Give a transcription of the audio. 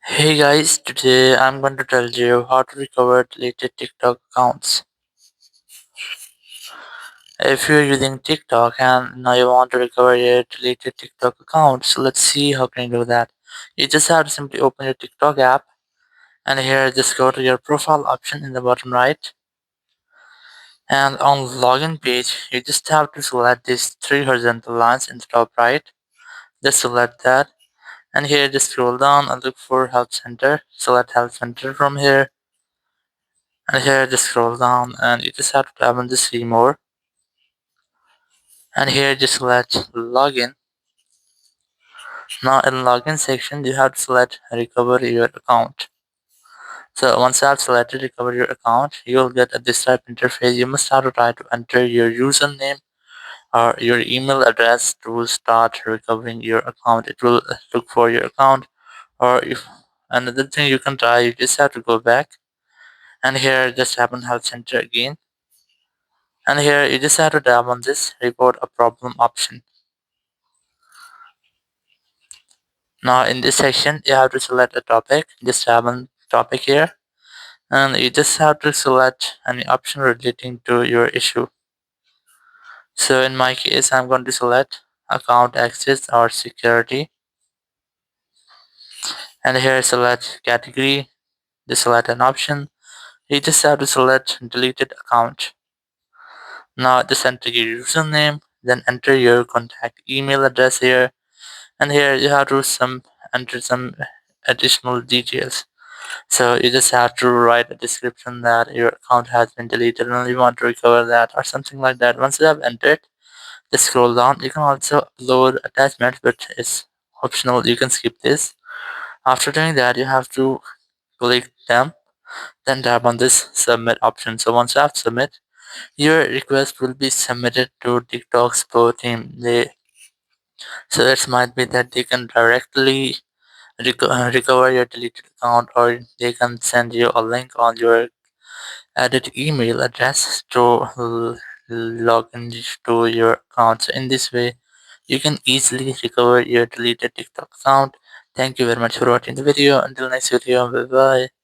Hey guys, today I'm going to tell you how to recover deleted TikTok accounts. If you're using TikTok and now you want to recover your deleted TikTok account, so let's see how can you do that. You just have to simply open your TikTok app and here just go to your profile option in the bottom right, and on login page you just have to select these three horizontal lines in the top right. Just select that and here just scroll down and look for help center. Select help center from here. And here just scroll down and you just have to tap on the see more, and here just select login. Now in login section you have to select recover your account. So once you have selected recover your account, you will get a this type interface. You must have to try to enter your username or your email address to start recovering your account. It will look for your account, or if another thing you can try, you just have to go back and here just tap on help center again, and here you just have to tap on this report a problem option. Now in this section, you have to select a topic. Just have one topic here, and you just have to select any option relating to your issue. So in my case, I'm going to select account access or security, and here select category. Just select an option. You just have to select deleted account. Now just enter your username, then enter your contact email address here, and here you have to enter some additional details. So you just have to write a description that your account has been deleted and you want to recover that or something like that. Once you have entered, just scroll down. You can also upload attachments, but it's optional. You can skip this. After doing that, you have to click them, then tap on this submit option. So once you have submit, your request will be submitted to TikTok support team. So it might be that they can directly recover your deleted account, or they can send you a link on your added email address to log into your account. So in this way, you can easily recover your deleted TikTok account. Thank you very much for watching the video. Until next video, bye bye.